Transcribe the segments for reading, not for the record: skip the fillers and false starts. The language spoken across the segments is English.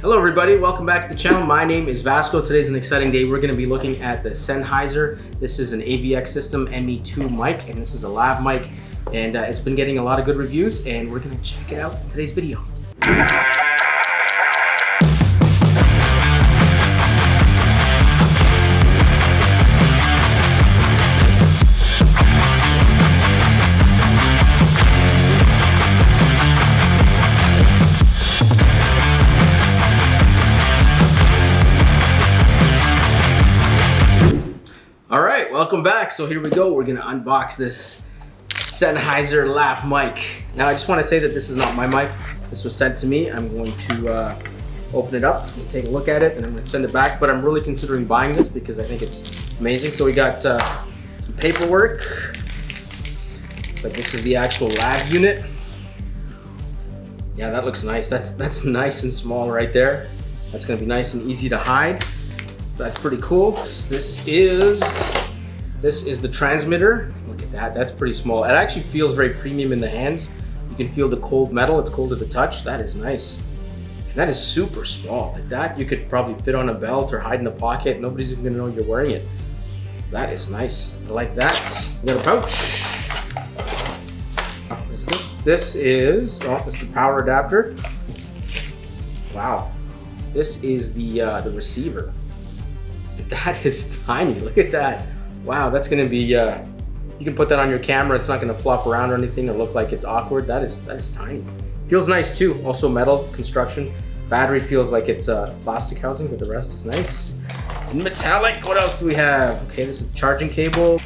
Hello everybody, welcome back to the channel. My name is Vasco. Today's an exciting day. We're going to be looking at the Sennheiser. This is an AVX system ME2 mic, and this is a lav mic, and it's been getting a lot of good reviews, and we're going to check it out in today's video. Alright, welcome back. So here we go. We're going to unbox this Sennheiser Lav mic. Now I just want to say that this is not my mic. This was sent to me. I'm going to open it up and take a look at it, and I'm going to send it back. But I'm really considering buying this because I think it's amazing. So we got some paperwork. Looks like this is the actual Lav unit. Yeah, that looks nice. That's nice and small right there. That's going to be nice and easy to hide. That's pretty cool. This is the transmitter. Look at that, that's pretty small. It actually feels very premium in the hands. You can feel the cold metal, it's cold to the touch. That is nice. And that is super small. Like that, you could probably fit on a belt or hide in a pocket. Nobody's even gonna know you're wearing it. That is nice, I like that. We got a pouch. What is this? This is the power adapter. Wow, this is the receiver. That is tiny, look at that. Wow, that's gonna be, you can put that on your camera. It's not gonna flop around or anything or look like it's awkward. That is tiny. Feels nice too, also metal construction. Battery feels like it's plastic housing, but the rest is nice. And metallic, what else do we have? Okay, this is the charging cable.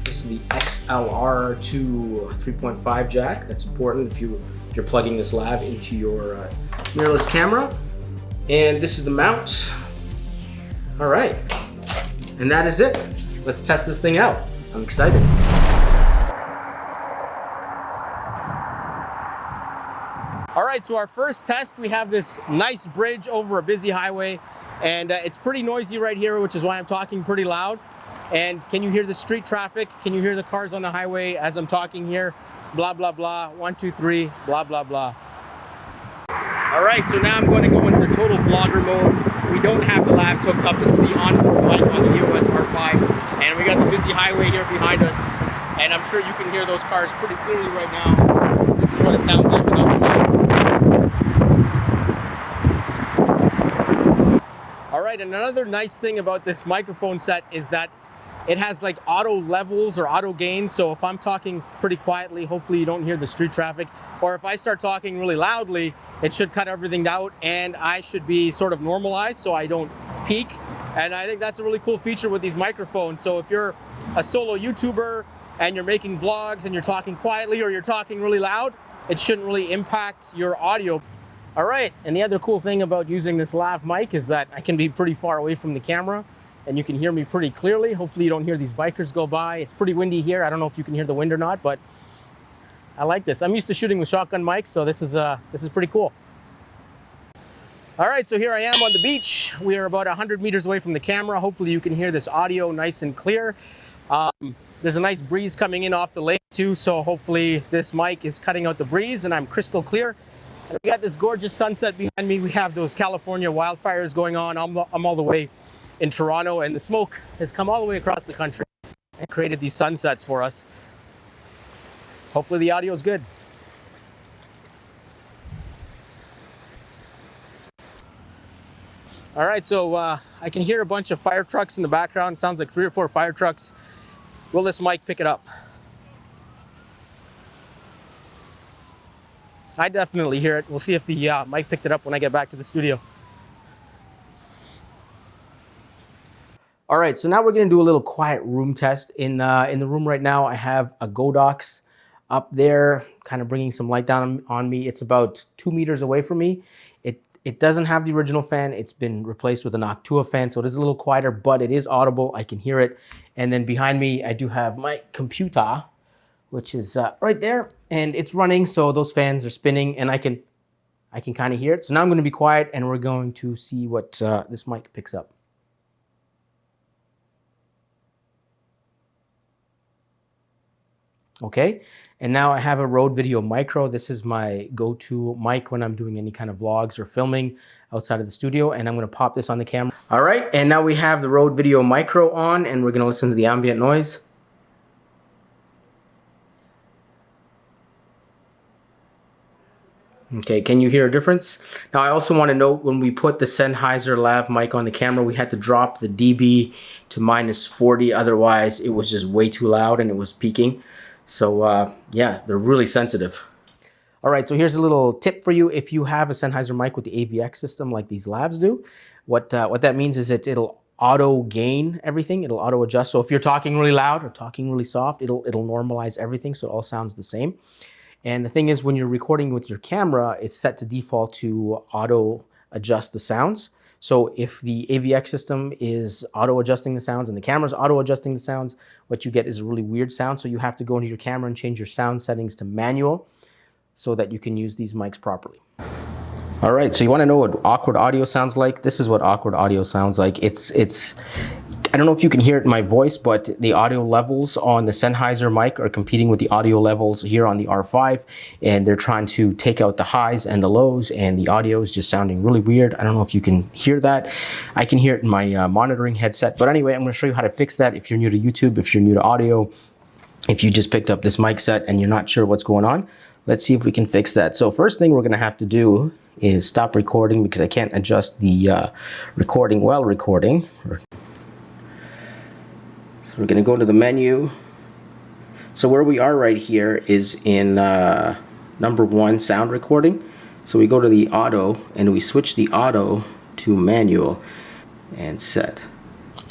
This is the XLR to 3.5 jack. That's important if you're plugging this Lav into your mirrorless camera. And this is the mount. All right, and that is it. Let's test this thing out. I'm excited. All right, so our first test, we have this nice bridge over a busy highway, and it's pretty noisy right here, which is why I'm talking pretty loud. And can you hear the street traffic? Can you hear the cars on the highway as I'm talking here? Blah, blah, blah, 1, 2, 3, blah, blah, blah. All right, so now I'm going to go into total vlogger mode. We don't have the Lav hooked up. This is the onboard mic on the EOS R5. And we got the busy highway here behind us. And I'm sure you can hear those cars pretty clearly right now. This is what it sounds like without the mic. All right, and another nice thing about this microphone set is that it has like auto levels or auto gain. So if I'm talking pretty quietly, hopefully you don't hear the street traffic. Or if I start talking really loudly, it should cut everything out, and I should be sort of normalized so I don't peak. And I think that's a really cool feature with these microphones. So if you're a solo YouTuber and you're making vlogs and you're talking quietly or you're talking really loud, it shouldn't really impact your audio. All right, and the other cool thing about using this Lav mic is that I can be pretty far away from the camera and you can hear me pretty clearly. Hopefully you don't hear these bikers go by. It's pretty windy here. I don't know if you can hear the wind or not, but I like this. I'm used to shooting with shotgun mics, so this is pretty cool. All right, so here I am on the beach. We are about 100 meters away from the camera. Hopefully you can hear this audio nice and clear. There's a nice breeze coming in off the lake too, so hopefully this mic is cutting out the breeze and I'm crystal clear. And we got this gorgeous sunset behind me. We have those California wildfires going on. I'm all the way in Toronto, and the smoke has come all the way across the country and created these sunsets for us. Hopefully the audio is good. All right, so I can hear a bunch of fire trucks in the background. It sounds like 3 or 4 fire trucks. Will this mic pick it up? I definitely hear it. We'll see if the mic picked it up when I get back to the studio. All right, so now we're gonna do a little quiet room test. In the room right now, I have a Godox up there, kind of bringing some light down on me. It's about 2 meters away from me. It doesn't have the original fan. It's been replaced with an Noctua fan, so it is a little quieter, but it is audible. I can hear it. And then behind me, I do have my computer, which is right there, and it's running, so those fans are spinning, and I can kind of hear it. So now I'm going to be quiet, and we're going to see what this mic picks up. Okay, and now I have a Rode VideoMicro. This is my go-to mic when I'm doing any kind of vlogs or filming outside of the studio, and I'm gonna pop this on the camera. All right, and now we have the Rode VideoMicro on, and we're gonna listen to the ambient noise. Okay, can you hear a difference? Now I also want to note, when we put the Sennheiser Lav mic on the camera, we had to drop the dB to -40, otherwise it was just way too loud and it was peaking. So yeah, they're really sensitive. All right, so here's a little tip for you. If you have a Sennheiser mic with the AVX system like these Lavs do, what that means is it'll auto gain everything. It'll auto adjust. So if you're talking really loud or talking really soft, it'll normalize everything so it all sounds the same. And the thing is, when you're recording with your camera, it's set to default to auto adjust the sounds. So if the AVX system is auto adjusting the sounds and the camera's auto adjusting the sounds, what you get is a really weird sound. So you have to go into your camera and change your sound settings to manual so that you can use these mics properly. All right, so you want to know what awkward audio sounds like? This is what awkward audio sounds like. It's I don't know if you can hear it in my voice, but the audio levels on the Sennheiser mic are competing with the audio levels here on the R5, and they're trying to take out the highs and the lows, and the audio is just sounding really weird. I don't know if you can hear that. I can hear it in my monitoring headset, but anyway, I'm going to show you how to fix that if you're new to YouTube, if you're new to audio, if you just picked up this mic set and you're not sure what's going on. Let's see if we can fix that. So first thing we're going to have to do is stop recording, because I can't adjust the recording while recording. We're going to go to the menu. So where we are right here is in number 1, sound recording. So we go to the auto and we switch the auto to manual and set.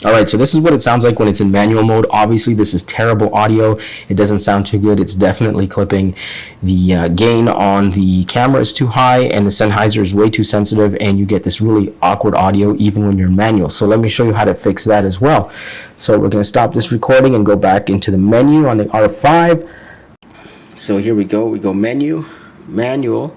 All right, so this is what it sounds like when it's in manual mode. Obviously, this is terrible audio. It doesn't sound too good. It's definitely clipping. The gain on the camera is too high, and the Sennheiser is way too sensitive, and you get this really awkward audio even when you're in manual. So let me show you how to fix that as well. So we're going to stop this recording and go back into the menu on the R5. So here we go. We go menu, manual,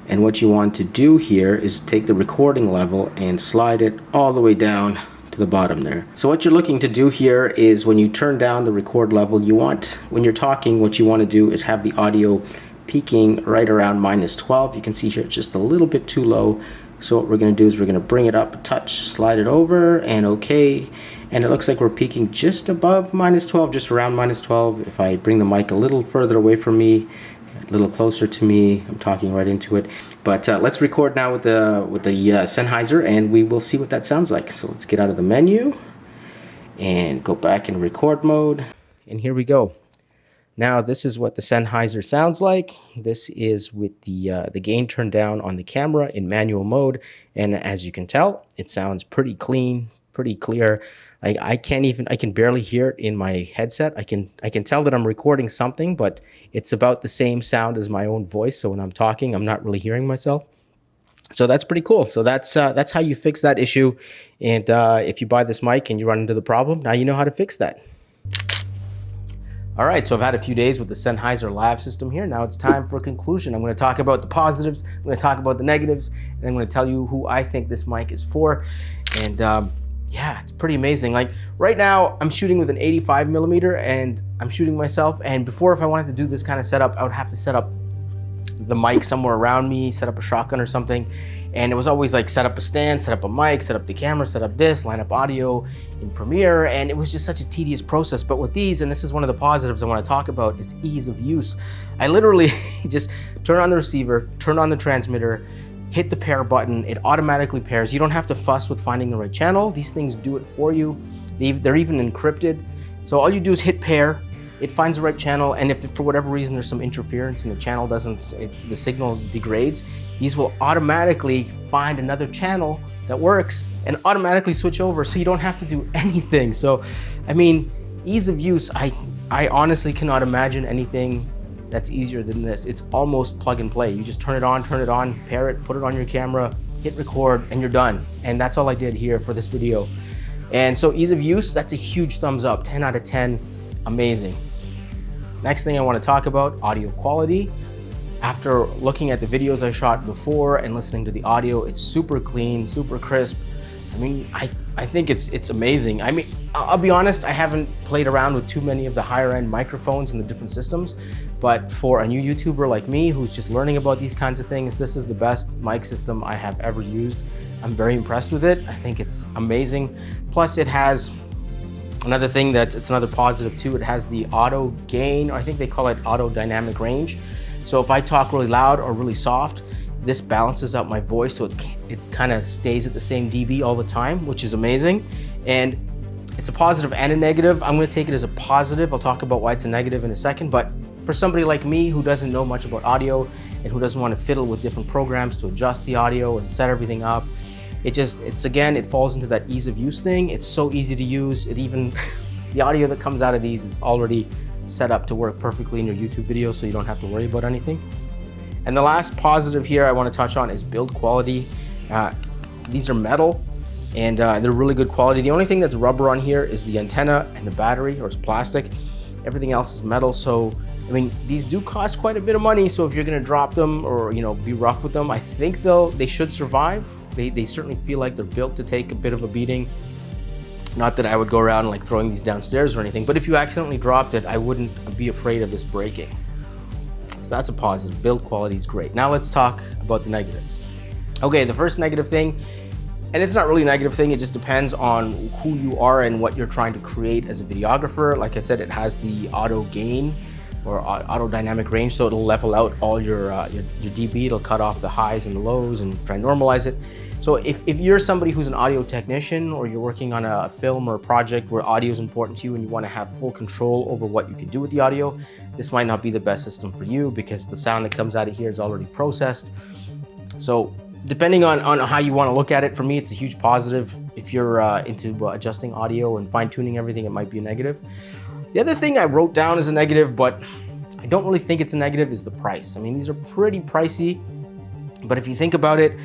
and what you want to do here is take the recording level and slide it all the way down to the bottom there. So what you're looking to do here is, when you turn down the record level, you want, when you're talking, what you want to do is have the audio peaking right around -12. You can see here it's just a little bit too low. So what we're going to do is we're going to bring it up a touch, slide it over, and okay. And it looks like we're peaking just above -12, just around -12. If I bring the mic a little further away from me, a little closer to me, I'm talking right into it. But let's record now with the Sennheiser, and we will see what that sounds like. So let's get out of the menu and go back in record mode. And here we go. Now this is what the Sennheiser sounds like. This is with the gain turned down on the camera in manual mode, and as you can tell, it sounds pretty clean, pretty clear. I can barely hear it in my headset. I can tell that I'm recording something, but it's about the same sound as my own voice. So when I'm talking, I'm not really hearing myself. So that's pretty cool. So that's how you fix that issue. And if you buy this mic and you run into the problem, now you know how to fix that. All right, so I've had a few days with the Sennheiser Lav system here. Now it's time for a conclusion. I'm going to talk about the positives, I'm going to talk about the negatives, and I'm going to tell you who I think this mic is for. And yeah, it's pretty amazing. Like right now, I'm shooting with an 85mm, and I'm shooting myself. And before, if I wanted to do this kind of setup, I would have to set up the mic somewhere around me, set up a shotgun or something. And it was always like, set up a stand, set up a mic, set up the camera, set up this, line up audio in Premiere. And it was just such a tedious process. But with these, and this is one of the positives I want to talk about, is ease of use. I literally just turn on the receiver, turn on the transmitter, hit the pair button, it automatically pairs. You don't have to fuss with finding the right channel. These things do it for you. They're even encrypted. So all you do is hit pair, it finds the right channel, and if for whatever reason there's some interference and the channel the signal degrades, these will automatically find another channel that works and automatically switch over, so you don't have to do anything. So, I mean, ease of use, I honestly cannot imagine anything that's easier than this. It's almost plug and play. You just turn it on, pair it, put it on your camera, hit record, and you're done. And that's all I did here for this video. And so ease of use, that's a huge thumbs up, 10 out of 10, amazing. Next thing I want to talk about, audio quality. After looking at the videos I shot before and listening to the audio, it's super clean, super crisp. I mean, I I think it's amazing. I mean, I'll be honest, I haven't played around with too many of the higher end microphones and the different systems, but for a new YouTuber like me who's just learning about these kinds of things, this is the best mic system I have ever used. I'm very impressed with it. I think it's amazing. Plus it has another thing it's another positive too. It has the auto gain, or I think they call it auto dynamic range. So if I talk really loud or really soft, this balances out my voice, so it kind of stays at the same dB all the time, which is amazing. And it's a positive and a negative. I'm gonna take it as a positive. I'll talk about why it's a negative in a second, but for somebody like me who doesn't know much about audio and who doesn't want to fiddle with different programs to adjust the audio and set everything up, it falls into that ease of use thing. It's so easy to use. The audio that comes out of these is already set up to work perfectly in your YouTube video, so you don't have to worry about anything. And the last positive here I want to touch on is build quality. These are metal and they're really good quality. The only thing that's rubber on here is the antenna and the battery, or it's plastic. Everything else is metal. So, I mean, these do cost quite a bit of money. So if you're going to drop them or, you know, be rough with them, I think they should survive. They certainly feel like they're built to take a bit of a beating. Not that I would go around like throwing these downstairs or anything, but if you accidentally dropped it, I wouldn't be afraid of this breaking. So that's a positive. Build quality is great. Now let's talk about the negatives. Okay, the first negative thing, and it's not really a negative thing, it just depends on who you are and what you're trying to create as a videographer. Like I said, it has the auto gain or auto dynamic range, so it'll level out all your dB. It'll cut off the highs and the lows and try and normalize it. So if you're somebody who's an audio technician, or you're working on a film or a project where audio is important to you and you want to have full control over what you can do with the audio, this might not be the best system for you, because the sound that comes out of here is already processed. So depending on how you want to look at it, for me it's a huge positive. If you're into adjusting audio and fine-tuning everything, it might be a negative. The other thing I wrote down as a negative, but I don't really think it's a negative, is the price. I mean, these are pretty pricey, but if you think about it,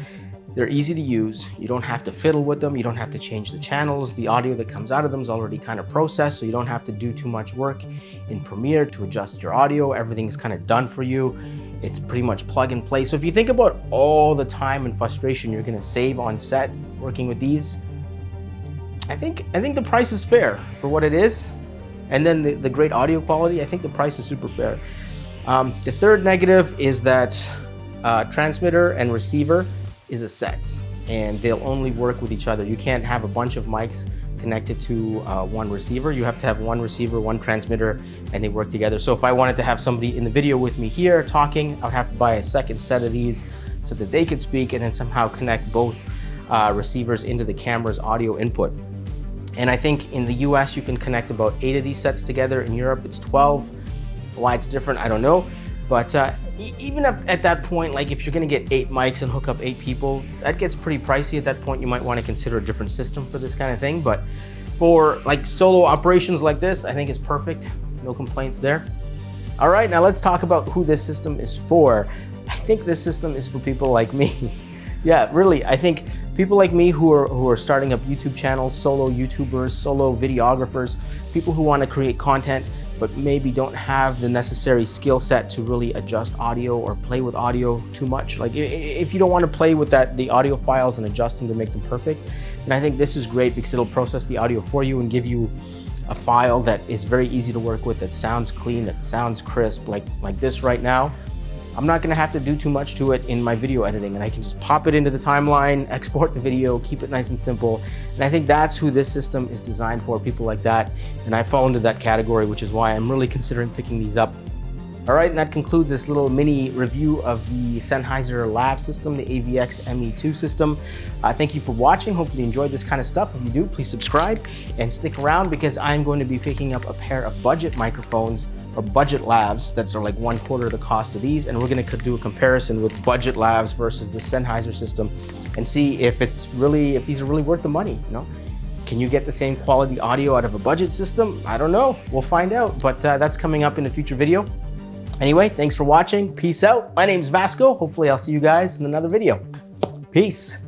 they're easy to use. You don't have to fiddle with them. You don't have to change the channels. The audio that comes out of them is already kind of processed, so you don't have to do too much work in Premiere to adjust your audio. Everything's kind of done for you. It's pretty much plug and play. So if you think about all the time and frustration you're gonna save on set working with these, I think the price is fair for what it is. And then the great audio quality, I think the price is super fair. The third negative is that transmitter and receiver is a set, and they'll only work with each other. You can't have a bunch of mics connected to one receiver. You have to have one receiver, one transmitter, and they work together. So if I wanted to have somebody in the video with me here talking, I would have to buy a second set of these so that they could speak, and then somehow connect both receivers into the camera's audio input. And I think in the US you can connect about 8 of these sets together. In Europe it's 12. Why it's different, I don't know. But even at that point, like if you're gonna get 8 mics and hook up 8 people, that gets pretty pricey. At that point, you might wanna consider a different system for this kind of thing. But for like solo operations like this, I think it's perfect. No complaints there. All right, now let's talk about who this system is for. I think this system is for people like me. Yeah, really, I think people like me who are starting up YouTube channels, solo YouTubers, solo videographers, people who wanna create content but maybe don't have the necessary skill set to really adjust audio or play with audio too much. Like if you don't want to play with the audio files and adjust them to make them perfect, then I think this is great, because it'll process the audio for you and give you a file that is very easy to work with, that sounds clean, that sounds crisp, like this right now. I'm not gonna have to do too much to it in my video editing, and I can just pop it into the timeline, export the video, keep it nice and simple. And I think that's who this system is designed for, people like that. And I fall into that category, which is why I'm really considering picking these up. All right, and that concludes this little mini review of the Sennheiser Lav system, the AVX-ME2 system. Thank you for watching. Hopefully you enjoyed this kind of stuff. If you do, please subscribe and stick around, because I'm going to be picking up a pair of budget microphones, or budget lavs, that are like 1/4 the cost of these, and we're gonna do a comparison with budget lavs versus the Sennheiser system and see if these are really worth the money, you know? Can you get the same quality audio out of a budget system? I don't know, we'll find out, but that's coming up in a future video. Anyway, thanks for watching, peace out. My name's Vasco, hopefully I'll see you guys in another video. Peace.